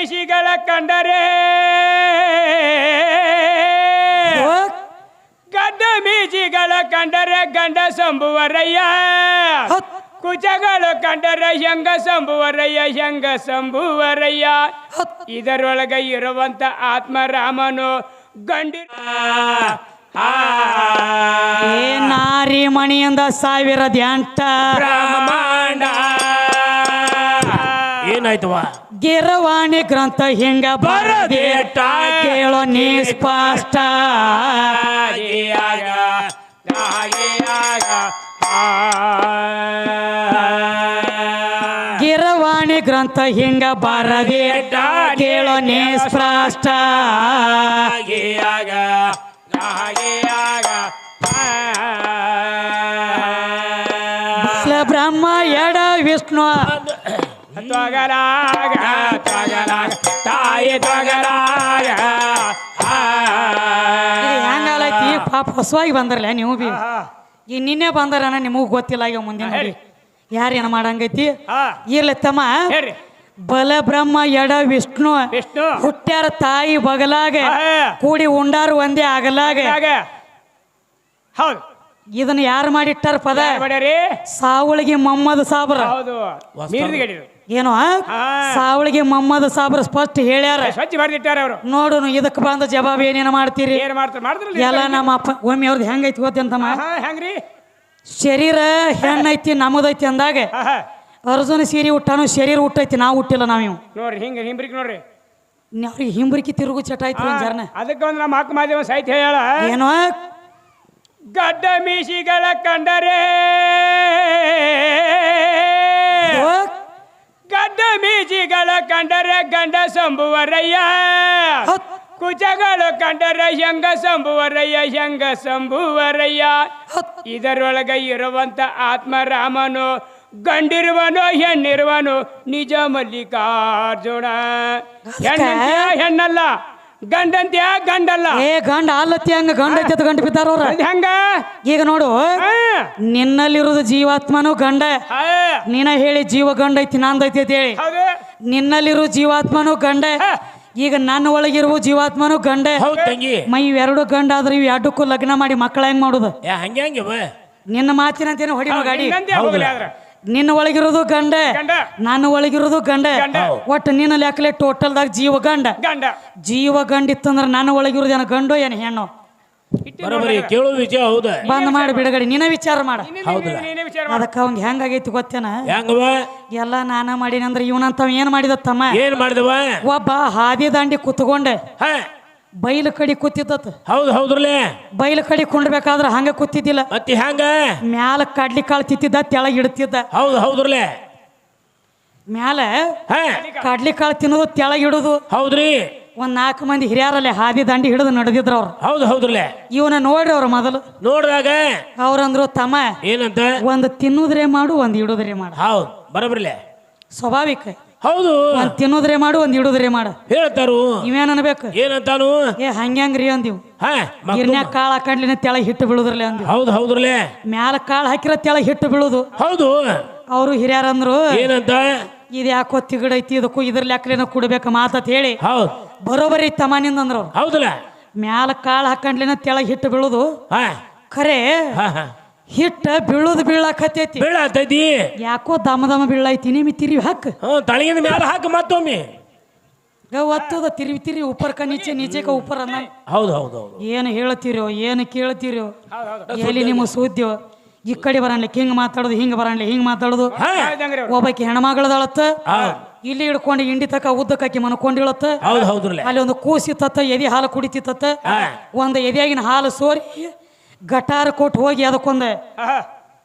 ಮೀಸಿಗಳ ಕಂಡರೆ ಗಡ್ಡ ಮೀಸಿಗಳ ಕಂಡರೆ ಗಂಡ ಸಂಭುವರಯ್ಯ ಕುಚಗಳು ಕಂಡರೆ ಹೆಂಗ ಸಂಭುವರಯ್ಯ ಇದರೊಳಗೆ ಇರುವಂತ ಆತ್ಮರಾಮನು ಗಂಡಿ ನಾರಿ ಮಣಿಯಿಂದ 1008 ಬ್ರಹ್ಮಾಂಡ ಏನಾಯ್ತವ ಗಿರವಾಣಿ ಗ್ರಂಥ ಹಿಂಗ ಬರದೇಟ ಕೇಳೋ ನೀ ಸ್ಪಷ್ಟ ಗಿರವಾಣಿ ಗ್ರಂಥ ಹಿಂಗ ಬರದೇಟ ಕೇಳೋ ನೀ ಸ್ಪಷ್ಟ ಬ್ರಹ್ಮ ಎಡ ವಿಷ್ಣು ಹೆಂಗಲೈತಿ ಪಾಪ ಹೊಸವಾಗಿ ಬಂದ್ರಲ್ಲ ನೀವು ಬಿ ಈಗ ನಿನ್ನೆ ಬಂದಾರ ನಿಮಗೂ ಗೊತ್ತಿಲ್ಲ ಈಗ ಮುಂದಿನ ಯಾರೇನು ಮಾಡಂಗೈತಿ ಇರ್ಲಿ ತಮ್ಮ ಬಲ ಬ್ರಹ್ಮ ಎಡ ವಿಷ್ಣು ಹುಟ್ಟ್ಯಾರ ತಾಯಿ ಬಗಲಾಗ ಕೂಡಿ ಉಂಡಾರು ಒಂದೇ ಆಗಲಾಗ ಹೌದು ಇದನ್ನ ಯಾರು ಮಾಡಿಟ್ಟಾರ ಪದ ಸಾವಳಿಗೆ ಮೊಹಮ್ಮದ್ ಸಾಬ್ರ ಏನೋ ಸಾವಳಿಗೆ ಮೊಹಮ್ಮದ್ ಸಾಬ್ರ ಸ್ಪಷ್ಟ ಹೇಳ್ಯಾರ ನೋಡು ಇದಕ್ಕೆ ಬಂದ ಜವಾಬ್ ಏನೇನು ಮಾಡ್ತೀರಿ ಎಲ್ಲ ನಮ್ಮ ಅಪ್ಪ ಒಮ್ಮೆ ಅವ್ರದ್ದು ಹೆಂಗೈತಿ ಗೊತ್ತಂತಮ್ಮ ಶರೀರ ಹೆಣ್ಣೈತಿ ನಮ್ಮದೈತಿ ಅಂದಾಗ ಅರ್ಜುನ ಸೀರೆ ಹುಟ್ಟಾನು ಶರೀರ ಹುಟ್ಟೈತಿ ನಾವು ಹುಟ್ಟಿಲ್ಲ ನಾವಿವು ನೋಡ್ರಿ ಹಿಂಗ ಹಿಂಬ್ರಿಕ್ ನೋಡ್ರಿ ಅವ್ರಿಗೆ ಹಿಂಬ್ರಿಕಿ ತಿರುಗು ಚಟ ಐತಿ ಜರ್ನ ಅದಕ್ಕೆ ಒಂದು ನಮ್ಮ ಅಕ್ಕ ಮಾದೇವ ಸಾಹಿತ್ಯ ಹೇಳ ಏನೋ ಗಡ್ಡ ಮೀಸಿಗಳ ಕಂಡರೆ ಗಡ್ಡ ಮೀಸಿಗಳ ಕಂಡರೆ ಗಂಡ ಸಂಭುವರಯ್ಯ ಕುಚಗಳು ಕಂಡರೆ ಹೆಂಗ ಸಂಭುವರಯ್ಯ ಇದರೊಳಗೆ ಇರುವಂತ ಆತ್ಮರಾಮನು ಗಂಡಿರುವನು ಹೆಣ್ಣಿರುವನು ನಿಜ ಮಲ್ಲಿಕಾರ್ಜುನ ಹೆಣ್ಣಲ್ಲ ಗಂಡಂತ್ಯ ಗಂಡಲ್ಲ ಗಂಡ ಅಲ್ಲತ್ತಿ ಹಂಗ ಗಂಡ ಐತಿ ಗಂಡ ಬಿದ್ದಾರ ಅವ್ರ ಹೆಂಗ ಈಗ ನೋಡು ನಿನ್ನಲ್ಲಿರುವುದು ಜೀವಾತ್ಮನು ಗಂಡ ನೀನ ಹೇಳಿ ಜೀವ ಗಂಡ ಐತಿ ನಂದೈತಿ ಅಂತ ಹೇಳಿ ನಿನ್ನಲ್ಲಿರುವ ಜೀವಾತ್ಮನು ಗಂಡ ಈಗ ನನ್ನ ಒಳಗಿರುವ ಜೀವಾತ್ಮನು ಗಂಡ ಮೈ ಇವೆರಡು ಗಂಡ ಆದ್ರೆ ಇವ್ ಎರಡಕ್ಕೂ ಲಗ್ನ ಮಾಡಿ ಮಕ್ಕಳ ಹೆಂಗ್ ಮಾಡುದು ನಿನ್ನ ಮಾತಿನಂತೇನು ಹೊಡಿ ಗಾಡಿ ನಿನ್ನ ಒಳಗಿರೋದು ಗಂಡ ನನ್ನ ಒಳಗಿರೋದು ಗಂಡ ಒಟ್ಟು ನಿನ್ನ ಲೆಕ್ಕಲೆ ಟೋಟಲ್ದಾಗ ಜೀವ ಗಂಡ ಇತ್ತಂದ್ರ ನನ್ನ ಒಳಗಿರೋದು ಏನ ಗಂಡು ಏನ ಹೆಣ್ಣು ಬಂದ್ ಮಾಡಿ ಬಿಡಗಡಿ ನಿನ್ನ ವಿಚಾರ ಮಾಡ ಅದಕ್ಕ ಅವಂಗ ಹೆಂಗಾಗೈತಿ ಗೊತ್ತೇನ ಎಲ್ಲ ನಾನ ಮಾಡಿನಂದ್ರ ಇವನಂತವ ಏನ್ ಮಾಡಿದ ತಮ್ಮ ಒಬ್ಬ ಹಾದಿ ದಾಂಡಿ ಕುತ್ಕೊಂಡೆ ಬೈಲು ಕಡಿ ಕೂತಿತ್ತ ಬೈಲು ಕಡಿ ಕುಂಡ್ಬೇಕಾದ್ರ ಹಂಗ ಕೂತಿದ್ದಿಲ್ಲ ಮ್ಯಾಲ ಕಡ್ಲಿ ಕಾಳು ತಿತ್ತಿದ್ದ ತೆಳಗ್ ಇಡ್ತಿದ್ದ ಮ್ಯಾಲ ಕಡ್ಲಿ ಕಾಳು ತಿನ್ನೋದು ತೆಳಗ್ ಇಡುದು ಒಂದ್ 4 ಮಂದಿ ಹಿರಿಯಾರಲ್ಲಿ ಹಾದಿ ದಂಡಿ ಹಿಡಿದು ನಡೆದಿದ್ರ ಅವ್ರು ಇವನ ನೋಡ್ರಿ ಅವ್ರ ಮೊದಲು ನೋಡಿದಾಗ ಅವ್ರಂದ್ರು ತಮ್ಮ ಏನಂತ ಒಂದ್ ತಿನ್ನುದ್ರೆ ಮಾಡು ಒಂದ್ ಇಡುದ್ರೆ ಮಾಡು ಬರಬರ್ಲೆ ಸ್ವಾಭಾವಿಕ ಒಂದ್ ತಿನ್ನುದ್ರೆ ಮಾಡು ಒಂದ್ ಇಡುದ್ರೆ ಮಾಡು ಹೇಳ್ತಾರು ಇವೇನ್ ಅನ್ಬೇಕು ಏನಂತಾನು ಹಂಗ್ರಿ ಅಂದಿವ್ ಗಿರ್ನ್ಯಾಗ ಕಾಳು ಹಾಕೊಂಡ್ಲಿನ ತೆಳಗ್ ಹಿಟ್ಟು ಬೀಳುದ್ರಲ್ಲ ಅಂದಿವ್ ಮ್ಯಾಲ ಕಾಳು ಹಾಕಿರ ತೆಳಗ್ ಹಿಟ್ಟು ಬೀಳುದು ಅವರು ಹಿರಿಯರ ಅಂದ್ರು ಏನಂತ ಇದ್ ಯಾಕೋ ತಿಗಡೈತಿ ಇದಕ್ಕೂ ಇದ್ರ ಲೆಕ್ಕಲೇನ ಕುಡ್ಬೇಕ ಮಾತತ್ ಹೇಳಿ ಬರೋಬರಿ ತಮಾನಿಂದ ಅಂದ್ರು ಮ್ಯಾಲ ಕಾಳು ಹಾಕೊಂಡ್ಲಿನ ತೆಳಗ್ ಹಿಟ್ಟು ಬೀಳುದು ಖರೆ ಹಿಟ್ಟ ಬೀಳುದು ಬೀಳಾಕತ್ತೈತಿ ಯಾಕೋ ದಮ ಬೀಳೈತಿ ನಿಮಿ ತಿರುವಿ ಹಾಕ ತಳಗಿನ ಮ್ಯಾಲ ಹಾಕ ಮತ್ತೊಮ್ಮೆ ಒತ್ತದ ತಿರುವಿ ಉಪ್ಪರ್ ನೀಚೆ ನೀಚೆಕ ಉಪ್ಪರ್ ಅನ್ನ ಏನು ಹೇಳ್ತೀರೋ ಏನು ಕೇಳ್ತೀರೋ ಎಲ್ಲಿ ನಿಮ್ಮ ಸುದ್ದಿಯೋ ಈ ಕಡೆ ಬರನ್ಲಿಕ್ಕೆ ಹಿಂಗ್ ಮಾತಾಡೋದು ಹಿಂಗ್ ಬರನ್ಲಿ ಹಿಂಗ್ ಮಾತಾಡೋದು ಒಬ್ಬಾಕಿ ಹೆಣ್ಮಗಳದಳತ್ತ ಇಲ್ಲಿ ಹಿಡ್ಕೊಂಡು ಇಂಡಿ ತಕ ಉದ್ದಕ್ಕಾಕಿ ಮನ್ಕೊಂಡಿಳತ್ತ ಅಲ್ಲಿ ಒಂದು ಕೂಸಿತ್ತ ಎದೆ ಹಾಲು ಕುಡಿತಿತ್ತ ಒಂದು ಎದೆಯಾಗಿನ ಹಾಲು ಸೋರಿ ಗಟಾರ ಕೊಟ್ಟು ಹೋಗಿ ಅದಕ್ಕೊಂದ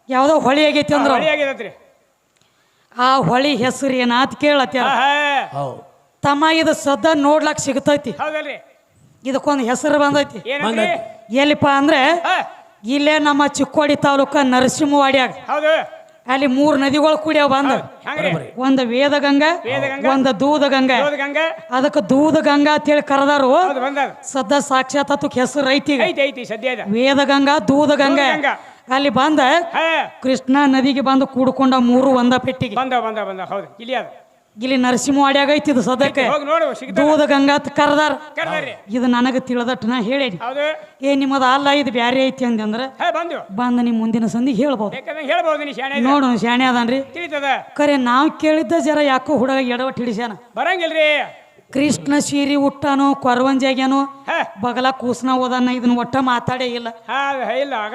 ಯಾವ್ದೋ ಹೊಳಿ ಆಗೈತಿ ಅಂದ್ರ ಆ ಹೊಳಿ ಹೆಸರು ಏನಾತ್ ಕೇಳತ್ತ ತಮ್ಮ ಇದು ಸದ್ದ ನೋಡ್ಲಾಕ್ ಸಿಗತೈತಿ ಇದಕ್ಕೊಂದು ಹೆಸರು ಬಂದೈತಿ ಎಲ್ಲಿಪ್ಪ ಅಂದ್ರೆ ಇಲ್ಲೇ ನಮ್ಮ ಚಿಕ್ಕೋಡಿ ತಾಲೂಕ ನರಸಿಂಹವಾಡಿಯಾಗ ಅಲ್ಲಿ 3 ನದಿಗಳು ಕೂಡ್ಯಾವ ಬಂದ ಒಂದು ವೇದಗಂಗಾ ಒಂದು ದೂದಗಂಗಾ ಅದಕ್ಕೆ ದೂದಗಂಗಾ ಅಂತೇಳಿ ಕರೆದಾರು ಸದ್ದ ಸಾಕ್ಷಾತ್ ಅದಕ್ಕೆ ಹೆಸರು ಐತಿ ವೇದಗಂಗಾ ದೂದಗಂಗಾ ಅಲ್ಲಿ ಬಂದ ಕೃಷ್ಣಾ ನದಿಗೆ ಬಂದು ಕೂಡ್ಕೊಂಡ 3 ಒಂದ ಪೆಟ್ಟಿಗೆ ಇಲ್ಲಿ ನರಸಿಂಹವಾಡ್ಯಾಗ ಐತಿ ಇದು ಸದ್ಯಕ್ಕೆ ಹೋಗಿ ನೋಡು ಸಿಗ್ತಾವ ದೂದ ಗಂಗಾತ್ ಕರ್ದಾರ ಕರ್ದಾರ್ರಿ ಇದು ನನಗೆ ತಿಳಿದಟ್ಟು ನಾ ಹೇಳೇನಿ ಹೌದು ಏ ನಿಮ್ಮದು ಅಲ್ಲ ಇದು ಬ್ಯಾರೆ ಐತಿ ಅಂದ್ರ ಬಂದು ಬಂದ ನಿಮ್ಮ ಮುಂದಿನ ಸಂದಿಗೆ ಹೇಳ್ಬೋದು ಬೇಕಾದಂಗೆ ಹೇಳ್ಬೋದು ನೀ ಶಾಣೆ ನೋಡು ಶಾಣೆ ಅದಾನ್ರಿ ತಿಳಿತದ ಖರೆ ನಾವು ಕೇಳಿದ್ದ ಜರ ಯಾಕೋ ಹುಡುಗ ಎಡವಟ್ಟು ಹಿಡಿಸ್ಯಾನ ಬರಂಗಿಲ್ರಿ ಕೃಷ್ಣ ಸೀರಿ ಉಟ್ಟಾನು ಕೊರವಂಜಾಗ್ಯಾನು ಹಾ ಬಗಲ ಕೂಸ್ನ ಓದನ್ನ ಇದನ್ನ ಒಟ್ಟ ಮಾತಾಡೇ ಇಲ್ಲ ಹಾ ಇಲ್ಲ ಆಗ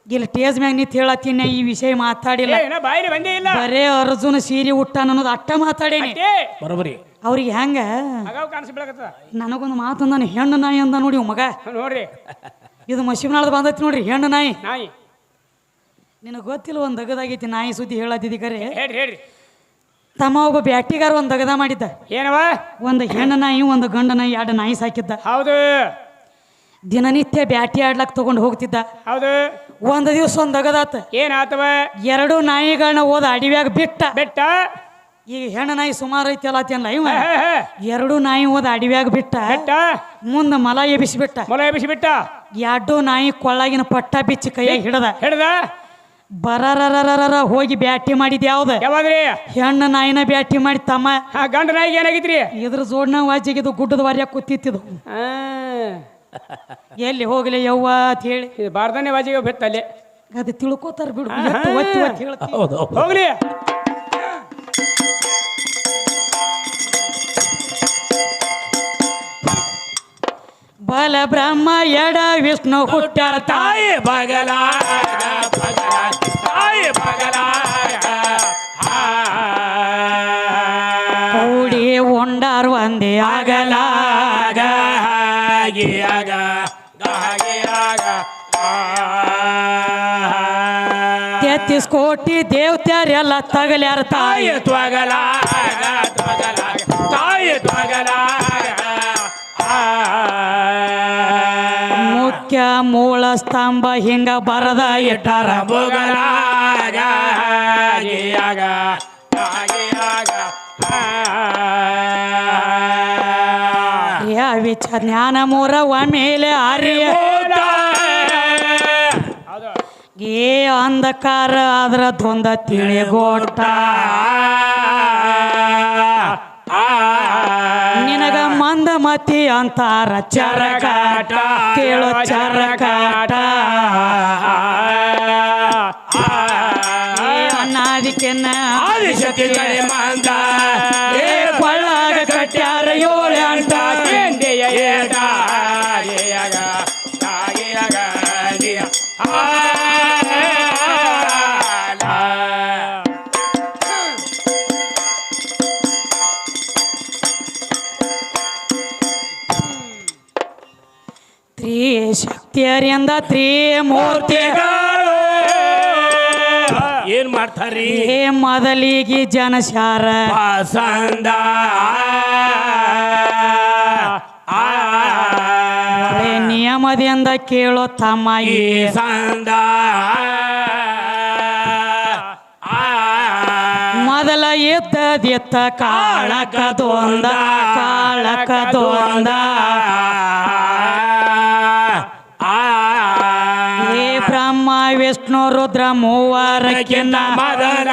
ಇಲ್ಲಿ ಟೇಜ್ ಮ್ಯಾಗ ನಿಂತ ಹೇಳತ್ತೀನಿ ಈ ವಿಷಯ ಮಾತಾಡಿಲ್ಲ ಏನ ಬಾಯಿಲಿ ಬಂದೇ ಇಲ್ಲ ಬರೇ ಅರ್ಜುನ ಸೀರೆ ಉಟ್ಟಾನ ಅನ್ನೋದು ಅಟ್ಟ ಮಾತಾಡೇನಿ ಅಷ್ಟೇ ಬರೋಬರಿ ಅವ್ರಿಗೆ ಹೆಂಗ ಆಗಾವ್ ಕಾಣಿಸ್ಬಿಡಕತ್ತದ ನನಗೊಂದು ಮಾತು ನಾನು ಹೆಣ್ಣು ನಾಯಿ ಅಂದ ನೋಡಿ ಇವ್ ಮಗ ನೋಡ್ರಿ ಇದು ಮಶಿಬ್ನಾಳದ ಬಂದೈತಿ ನೋಡ್ರಿ ಹೆಣ್ಣು ನಾಯಿ ನಾಯಿ ನಿನಗೆ ಗೊತ್ತಿಲ್ಲ ಒಂದು ದಗದಾಗೈತಿ ನಾಯಿ ಸುದ್ದಿ ಹೇಳತ್ತಿದ್ದಿ ಕರೆ ಹೇಳ್ರಿ ಹೇಳ್ರಿ ತಮ್ಮ ಒಬ್ಬ ಬ್ಯಾಟಿಗಾರ ಒಂದು ದಗದ ಮಾಡಿದ್ದ ಏನವ ಒಂದು ಹೆಣ್ಣು ನಾಯಿ ಒಂದು ಗಂಡ ನಾಯಿ ಎರಡು ನಾಯಿ ಸಾಕಿದ್ದ ಹೌದು ದಿನನಿತ್ಯ ಬ್ಯಾಟಿ ಆಡ್ಲಕ್ ತಗೊಂಡು ಹೋಗ್ತಿದ್ದ ಹೌದು ಒಂದು ದಿವಸ ಒಂದು ದಗದಾತ ಏನಾತವ ಎರಡು ನಾಯಿಗಳನ್ನ ಓದ ಅಡಿವ್ಯಾಗ ಬಿಟ್ಟ ಬೆಟ್ಟ ಈಗ ಹೆಣ್ಣು ನಾಯಿ ಸುಮಾರು ಐತಿ ಅಲ್ಲ ಇವ ಹೇ, ಹೇ. ಎರಡು ನಾಯಿ ಓದ ಅಡಿವ್ಯಾಗ ಬಿಟ್ಟ ಬೆಟ್ಟ ಮುಂದ ಮಲ ಎಬಿಸಿಬಿಟ್ಟ ಮೊಲ ಎಬ್ಬಿಸಿ ಬಿಟ್ಟ ಎರಡು ನಾಯಿ ಕೊಳ್ಳಾಗಿನ ಪಟ್ಟ ಬಿಚ್ಚಿ ಕೈಯಾಗ ಹಿಡದ ಹಿಡ್ದ ಬರರರರರ ಹೋಗಿ ಬ್ಯಾಟಿ ಮಾಡಿದ ಯಾವ್ದ ಯಾವಾಗ್ರಿ ಹೆಣ್ಣು ನಾಯಿನ ಬ್ಯಾಟಿ ಮಾಡಿ ತಮ್ಮ ಹಾ ಗಂಡ ನಾಯಿಗೆ ಏನಾಗಿತ್ರಿ ಇದ್ರ ಜೋಡ್ನ ವಾಜಿಗಿದು ಗುಡ್ಡದ ವಾರ್ಯಾಗ ಕೂತಿತ್ತಿದು ಆ, ಎಲ್ಲಿ ಹೋಗ್ಲಿ ಯವ್ವ ಅಂತ ಹೇಳಿ ಇದು ಬಾರ್ದನೆ ಬಾಜಿಗೆ ಬೆತ್ತಲ್ಲಿ ಅದು ತಿಳ್ಕೊತಾರ ಬಿಡು ಎಷ್ಟು ಒತ್ತಿ ಒತ್ತಿ ಹೇಳ್ತಿ ಹೌದು ಹೌದು ಹೋಗ್ಲಿ ಬಲ ಬ್ರಹ್ಮ ಎಡ ವಿಷ್ಣು ಹುಟ್ಟ್ಯಾರ ತಾಯಿ ಬಗಲ ತಾಯಿ ಬಗಲ ಕೂಡಿ ಉಂಡಾರ್ ಒಂದೇ ಆಗಲ ತೆತ್ತಿಸ್ ಕೋಟಿ ದೇವತ್ಯಾರೆಲ್ಲ ತಗಲ್ಯಾರ ತಾಯಿ ತಾಯಿ ತ್ವಗಲ ತಾಯಿ ತ್ವಗಲ ಮುಖ್ಯ ಮೂಲ ಸ್ತಂಭ ಹಿಂಗ ಬರದ ಇಟ್ಟಾರ ಬೊಗಲಾಗ ವಿಚ ಜ್ಞಾನ ಮೂರವ ಮೇಲೆ ಆರ್ಯ ಹೌದು ಏ ಅಂಧಕಾರ ಅದ್ರ ದ್ವಂದ ತಿಳಿಗೋಟ ನಿನಗ ಮಂದ ಮತಿ ಅಂತಾರ ಚರಕಾಟ ಕೇಳೋ ಚರಕಾಟ ಅನ್ನಾದಿಕೆನ್ನ ಆದಿಶಕ್ತಿ ಕಡೆ ಮಂದ ಕೊಳ್ಳಾಗ ಕಟ್ಯಾರ ಏಳು ಅಂಟ ಎಂದೆಯ ಏಟ ತ್ರಿಶಕ್ತಿಯರಿಂದ ತ್ರಿಮೂರ್ತಿ ಏನ್ ಮಾಡ್ತಾರಿ ಏ ಮೊದಲಿಗೆ ಜನಶಾರ ಪಸಂದ ಒಳ್ಳೆ ನಿಯಮದಿಂದ ಕೇಳೋ ತಮ್ಮ ಈ ಸಂದ ಮೊದಲ ಎದ್ದದಿತ್ತ ಕಾಳಕದೊಂದ ಕಾಳಕದೊಂದ ಏ ಬ್ರಹ್ಮ ವಿಷ್ಣು ರುದ್ರ ಮೂವರಕ್ಕಿನ್ನ ಮದನ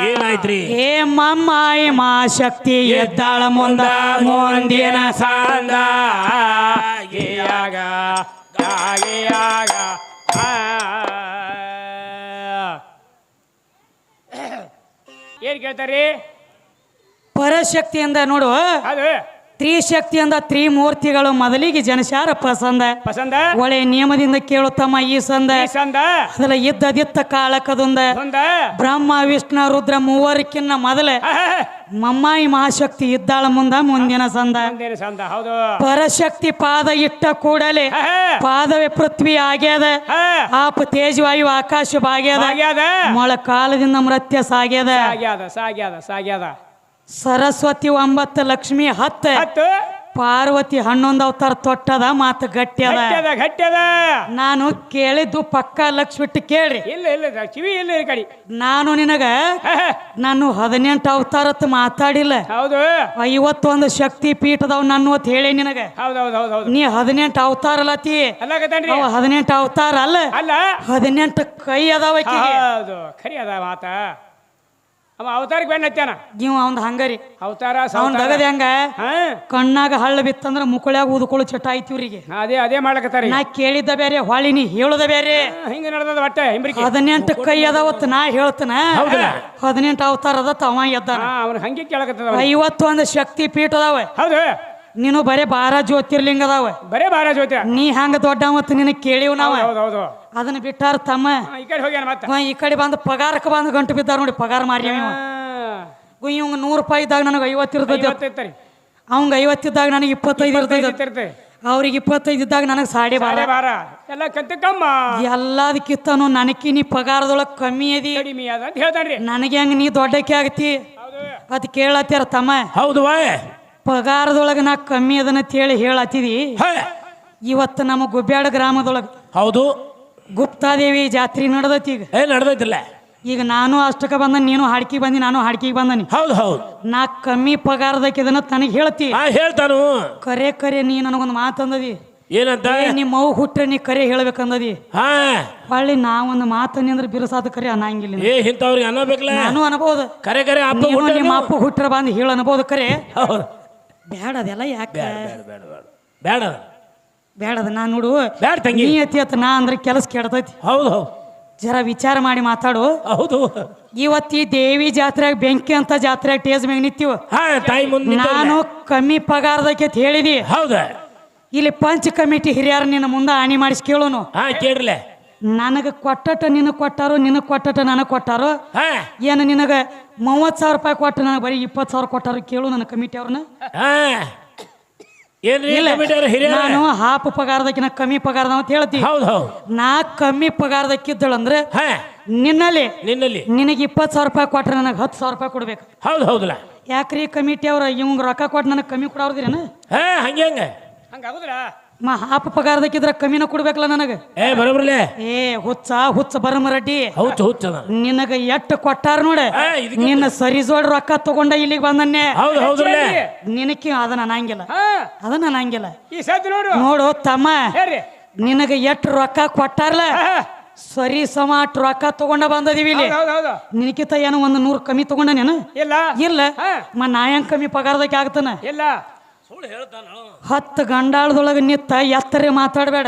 ಏನಾಯ್ತ್ರಿ ಏ ಮಮ್ಮಾಯಿ ಮಾ ಶಕ್ತಿ ಎದ್ದಾಳ ಮುಂದ ಮುಂದಿನ ಸಂದ ಏನ್ ಕೇಳ್ತಾರಿ ಪರಶಕ್ತಿಯಿಂದ ನೋಡು ಅದು ತ್ರಿಶಕ್ತಿಯಿಂದ ತ್ರಿಮೂರ್ತಿಗಳು ಮೊದಲಿಗೆ ಜನಶಾರ ಪಸಂದ ಪಸಂದ ಒಳ್ಳೆ ನಿಯಮದಿಂದ ಕೇಳುತ್ತಮ್ಮ ಈ ಸಂದ ಈ ಸಂದ ಅದಲ್ಲ ಇದ್ದದಿತ್ತ ಕಾಳಕದೊಂದ ಸಂದ ಬ್ರಹ್ಮ ವಿಷ್ಣು ರುದ್ರ ಮೂವರಕ್ಕಿನ್ನ ಮೊದಲ ಮಮ್ಮಾಯಿ ಮಹಾಶಕ್ತಿ ಇದ್ದಾಳ ಮುಂದ ಮುಂದಿನ ಸಂದ ಒಂದೇನು ಸಂದ ಹೌದು ಪರಶಕ್ತಿ ಪಾದ ಇಟ್ಟ ಕೂಡಲೇ ಪಾದವೇ ಪೃಥ್ವಿ ಆಗ್ಯದ ಆಪ ತೇಜವಾಯು ಆಕಾಶ ಭಾಗ್ಯದ ಆಗ್ಯಾದ ಮೊಳ ಕಾಲದಿಂದ ಮೃತ್ಯ ಸಾಗ್ಯದ ಸಾಗ್ಯಾದ ಸಾಗ್ಯಾದ ಸಾಗ್ಯಾದ ಸರಸ್ವತಿ 9 ಲಕ್ಷ್ಮಿ 10 ಹತ್ತು ಪಾರ್ವತಿ 11 ಅವತಾರ ತೊಟ್ಟದ ಮಾತು ಗಟ್ಟ್ಯದ ಗಟ್ಟ್ಯದ ಗಟ್ಟ್ಯದ ನಾನು ಕೇಳಿದ್ದು ಪಕ್ಕ ಲಕ್ಷ ಬಿಟ್ಟು ಕೇಳ್ರಿ ಇಲ್ಲ ಇಲ್ಲ ಕಿವಿ ಇಲ್ಲ ಈ ಕಡೆ ನಾನು ನಿನಗ ನಾನು 18 ಅವತಾರತ್ ಮಾತಾಡಿಲ್ಲ ಹೌದು 51 ಶಕ್ತಿ ಪೀಠದವ್ ನನ್ನ ಅಂತ ಹೇಳಿ ನಿನಗ ಹೌದು ಹೌದು ಹೌದು ಹೌದು ನೀ 18 ಅವತಾರ ಅಲ್ಲತಿ ಅಲ್ಲಾಗತ್ತೇನ್ರಿ ಅವ 18 ಅವತಾರ ಅಲ್ಲ ಅಲ್ಲ 18 ಕೈ ಅದಾವ ಆಕಿಗೆ. ಹೌದು ಖರಿ ಅದ ಮಾತ ಅವ ಅವತಾರಕ್ಕೆ ಬೆನ್ನ ಹತ್ಯಾನ ಇವ ಅವ್ನ ಹಂಗರಿ ಅವತಾರ ಅವ್ನ ದಗದ ಹೆಂಗ ಹಾ ಕಣ್ಣಾಗ ಹಳ್ಳ ಬಿತ್ತಂದ್ರ ಮುಕ್ಕಳ್ಯಾಗ ಊದ್ಕೊಳ್ಳೋ ಚಟ ಆಯ್ತು ಇವ್ರಿಗೆ ಅದೇ ಮಾಡ್ಲಕತ್ತಾರ ನಾ ಕೇಳಿದ್ದ ಬೇರೆ ಹೊಳಿ ನೀ ಹೇಳುದ ಬೇರೆ ಹಿಂಗ ನಡೆದ ಒಟ್ಟೆ ಹಿಂಬ್ರಿಕೆ 18 ಕೈ ಅದಾವತ್ ನಾ ಹೇಳ್ತನ 18 ಅವತಾರ ಅದತ್ತ ಅವ ಎದ್ದಾನ ಅವನ ಹಂಗೆ ಕೇಳಕತ್ತದ 51 ಶಕ್ತಿ ಪೀಠ ಅದಾವ ಹೌದು ನೀನು ಬರೇ 12 ಜ್ಯೋತಿರ್ಲಿಂಗ ಅದಾವ ಬರೇ ಬಾರ ಜೊತೆ ನೀ ಹಂಗ ದೊಡ್ಡ ಮತ್ ನಿನಗ್ ಕೇಳಿವ್ ನಾವ ಹೌದು ಅದನ್ನ ಬಿಟ್ಟಾರ ತಮ್ಮ ಈ ಕಡೆ ಹೋಗ್ಯಾನ ಮತ್ತೆ ಅವ ಈ ಕಡೆ ಬಂದು ಪಗಾರಕ್ಕೆ ಬಂದು ಗಂಟು ಬಿದ್ದಾರ ನೋಡಿ ಪಗಾರ ಮಾರಿ ಇವಂಗ 100 ರೂಪಾಯಿ ಇದ್ದಾಗ ನನಗೆ 50 ಇರ್ತೈತಿ ಇವತ್ತೈತರಿ ಅವಂಗ 50 ಇದ್ದಾಗ ನನಗೆ 25 ಇರ್ತೈತಿ ಅವ್ರಿಗೆ 25 ಇದ್ದಾಗ ನನಗೆ ಸಾಡೆ ಬಾರ ಎಲ್ಲ ಕಂತ ಕಮ್ಮ ಎಲ್ಲದಕ್ಕಿತ್ತನು ನನಕಿ ನೀ ಪಗಾರದೊಳಗೆ ಕಮ್ಮಿ ಅದಿ ಕಡಿಮೆ ಅದ ಅಂತ ಹೇಳ್ತಾನ್ರಿ ನನಗೆ ಹೆಂಗ ನೀ ದೊಡ್ಡಕ್ಕೆ ಆಗತಿ ಅದ್ ಕೇಳತ್ತೀರ ತಮ್ಮ ಹೌದು ಪಗಾರದೊಳಗೆ ನಾ ಕಮ್ಮಿ ಅದನ್ನ ಹೇಳಿ ಹೇಳತ್ತಿದಿ ಇವತ್ತು ನಮ್ಮ ಗುಬ್ಬ್ಯಾಡ ಗ್ರಾಮದೊಳಗೆ ಹೌದು ಗುಪ್ತಾದೇವಿ ಜಾತ್ರೆ ನಡೆದತಿ ಈಗ ನಡೆದೈತಿಲ್ಲ ಈಗ ನಾನು ಅಷ್ಟಕ್ಕೆ ಬಂದ ನೀನು ಹಾಡ್ಕಿ ಬಂದಿ ನಾನು ಹಾಡ್ಕಿಗೆ ಬಂದನಿ ಹೌದು ಹೌದು ನಾ ಕಮ್ಮಿ ಪಗಾರದಕ್ಕಿದನ್ನ ತನಗೆ ಹೇಳ್ತಿ ಹೇಳ್ತಾನು ಕರೆ ನೀ ನನಗೊಂದು ಮಾತಂದದಿ ಏನಂತ ನಿಮ್ಮ ಮೌ ಹುಟ್ರೆ ನೀ ಕರೆ ಹೇಳ್ಬೇಕಂದದಿ ಹೊಳ್ಳಿ ನಾವೊಂದು ಮಾತನ್ನಿ ಅಂದ್ರೆ ಬಿರುಸಾದ ಕರೆ ಅನ್ನಂಗಿಲ್ಲ ಇಂಥವ್ರಿಗೆ ಅನ್ನಬೇಕಲ್ಲ ನಾನು ಅನ್ಬೋದು ಕರೆ ನಿಮ್ಮ ಅಪ್ಪ ಹುಟ್ರ ಬಂದು ಹೇಳ ಅನ್ಬೋದು ಕರೆ ಬೇಡ ಅದೆಲ್ಲ ಯಾಕೆ ಬೇಡ ಬೇಡದ ನಾ ನೋಡು ಬೇಡ ತಂಗಿ ನೀ ಅತಿ ನಾ ಅಂದ್ರೆ ಕೆಲಸ ಕೆಡತೈತಿ ಹೌದು ಹೌದು ಜರ ವಿಚಾರ ಮಾಡಿ ಮಾತಾಡು ಹೌದು ಇವತ್ತಿ ದೇವಿ ಜಾತ್ರೆಯಾಗ ಬೆಂಕಿ ಅಂತ ಜಾತ್ರೆಯಾಗ ಟೇಜ್ ಮ್ಯಾಗ ನಿಂತೀವ ತಾಯಿ ಮುಂದೆ ನಾನು ಕಮ್ಮಿ ಪಗಾರದಕ್ಕೆ ಹೇಳಿದಿ ಹೌದ ಇಲ್ಲಿ ಪಂಚ್ ಕಮಿಟಿ ಹಿರಿಯರ ನಿನ್ನ ಮುಂದೆ ಆಣಿ ಮಾಡಿಸಿ ಕೇಳೋನು ಕೇಳ್ರಲೆ ನನಗೆ ಕೊಟ್ಟಟ ನಿನಗೆ ಕೊಟ್ಟಾರೋ ನಿನಗೆ ಕೊಟ್ಟಟ ನನಗೆ ಕೊಟ್ಟಾರೋ ಏನು ನಿನಗೆ 30,000 ರೂಪಾಯಿ ಕೊಟ್ಟು ನನಗೆ ಬರೀ 20,000 ಕೊಟ್ಟಾರೋ ಕೇಳು ನನ್ನ ಕಮಿಟಿ ಅವ್ರನ್ನ ನಾನು ಹಾಫ್ ಪಗಾರದಕ್ಕಿನ ಕಮ್ಮಿ ಪಗಾರದ ಅಂತ ಹೇಳ್ತೀವಿ ನಾ ಕಮ್ಮಿ ಪಗಾರದಕ್ಕಿದ್ದಳಂದ್ರೆ ನಿನ್ನಲ್ಲಿ ನಿನಗೆ 20,000 ರೂಪಾಯಿ ಕೊಟ್ರೆ ನನಗೆ 10,000 ರೂಪಾಯಿ ಕೊಡ್ಬೇಕು ಹೌದು ಹೌದಲ್ಲ ಯಾಕ್ರಿ ಕಮಿಟಿ ಅವ್ರ ಇವಂಗ ರೊಕ್ಕ ಕೊಟ್ಟು ನನಗೆ ಕಮ್ಮಿ ಕೊಡೋದಿರೇನ ಹಂಗೆ ಹಾಫ್ ಪಗಾರದಕ್ಕಿದ್ರೆ ಕಮ್ಮಿನ ಕೊಡ್ಬೇಕಲ್ಲ ನನಗೆ ಬರೋಬ್ರಲೆ ಹುಚ್ಚ ಬರಮರಡ್ಡಿ ಹುಚ್ಚ ನಿನಗ ಎಟ್ಟು ಕೊಟ್ಟಾರ ನೋಡ ನಿನ್ನ ಸರಿ ಜೋಡ್ ರೊಕ್ಕ ತಗೊಂಡ ಇಲ್ಲಿಗೆ ಬಂದನ್ನೇ ನಿನಕ್ಕೆ ಅದನ್ನ ಅನ್ನಂಗಿಲ್ಲ ನೋಡು ತಮ್ಮ ನಿನಗ ಎಟ್ಟು ರೊಕ್ಕ ಕೊಟ್ಟಾರಲ್ಲ ಸರಿ ಸಮಾಟ್ ರೊಕ್ಕ ತಗೊಂಡ ಬಂದದೀವಿ ಇಲ್ಲಿ ನಿನಕಿತ ಏನೋ 100 ಕಮ್ಮಿ ತಗೊಂಡ ನೀನು ಇಲ್ಲ ನಾ ಹೆಂಗ್ ಕಮ್ಮಿ ಪಗಾರದಕ್ಕೆ ಆಗ್ತಾನ 10 ಗಂಡಾಳದೊಳಗೆ ನಿತ್ತ ಎತ್ತರೆ ಮಾತಾಡಬೇಡ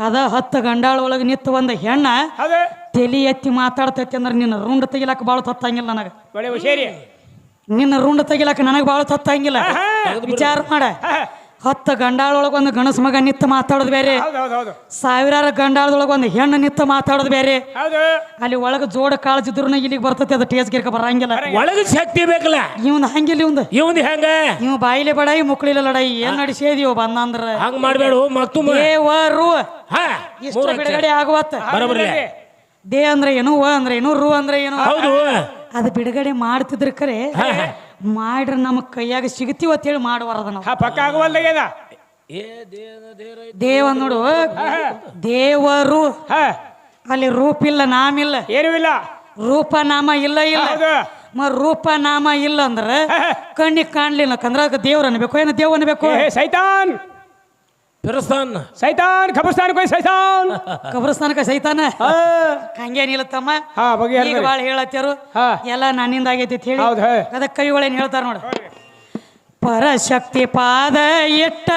ಅದ 10 ಗಂಡಾಳೊಳಗೆ ನಿತ್ತ ಒಂದು ಹೆಣ್ಣ ತಲಿ ಎತ್ತಿ ಮಾತಾಡ್ತೈತಿ ಅಂದ್ರೆ ನಿನ್ನ ರುಂಡ ತೆಗಿಲಾಕ ಬಾಳ ತತ್ತಂಗಿಲ್ಲ ನನಗೆ ನಿನ್ನ ರುಂಡ ತೆಗಿಲಾಕ ನನಗೆ ಬಾಳ ತತ್ತಂಗಿಲ್ಲ ವಿಚಾರ ಮಾಡ 10 ಗಂಡಾಳೊಳಗೆ ಒಂದು ಗಣಸ ಮಗ ನಿತ್ತ ಮಾತಾಡೋದು ಬೇರೆ ಸಾವಿರಾರು ಗಂಡಾಳದೊಳಗೆ ಒಂದು ಹೆಣ್ಣು ನಿತ್ತ ಮಾತಾಡೋದು ಬೇರೆ ಅಲ್ಲಿ ಒಳಗೆ ಜೋಡ ಕಾಳಜಿದ್ರು ಇಲ್ಲಿಗೆ ಬರ್ತೈತಿ ಅದು ಟೇಸ್ ಗಿರ್ಕ ಬರಂಗಿಲ್ಲ ಒಳಗೆ ಶಕ್ತಿ ಬೇಕಲ್ಲ ಇವಂದ ಹಂಗಿಲ್ಲ ಇವಂದ ಹೆಂಗ ಇವ್ ಬಾಯಿಲೆ ಬಡಾಯಿ ಮುಕ್ಳಿಲ್ಲ ಲಡಾಯಿ ಏನ್ ನಡೆಸಿದೀವ ಬಂದಂದ್ರ ಹಂಗ ಮಾಡ್ಬೇಡ ದೇವರು ಇಷ್ಟ ಬಿಡುಗಡೆ ಆಗುವತ್ತ ದೇ ಅಂದ್ರೆ ಏನು ವ ಅಂದ್ರೆ ಏನು ರು ಅಂದ್ರೆ ಏನು ಅದು ಬಿಡುಗಡೆ ಮಾಡ್ತಿದ್ರ ಕರೆ ಮಾಡ್ರ ನಮ್ಮ ಕೈಯಾಗ ಸಿಗತೀವ ಅಂತೇಳಿ ಮಾಡುವರದ ನಾವು ದೇವ ನೋಡು ದೇವರು ಅಲ್ಲಿ ರೂಪಿಲ್ಲ ನಾಮಿಲ್ಲ ಏನೂ ಇಲ್ಲ ರೂಪ ನಾಮ ಇಲ್ಲ ರೂಪ ನಾಮ ಇಲ್ಲ ಅಂದ್ರೆ ಕಣ್ಣಿಗೆ ಕಾಣ್ಲಿಲ್ಲ ಕಂದ್ರ ದೇವ್ರ ಅನ್ಬೇಕು ಏನು ದೇವ್ ಅನ್ಬೇಕು ಸೈತಾನ್ ಕಬ್ರಸ್ತಾನಕ್ಕೆ ಸೈತಾನ ಹಂಗೇನಿಲ್ಲ ತಮ್ಮ ಈಗ ಬಾಳ ಹೇಳತ್ತಾರು ಎಲ್ಲ ನನ್ನಿಂದ ಆಗೈತಿ ಹೇಳಿ ಅದಕ್ಕೆ ಕವಿಗಳೇನು ಹೇಳ್ತಾರ ನೋಡ ಪರಶಕ್ತಿ ಪಾದ ಇಟ್ಟ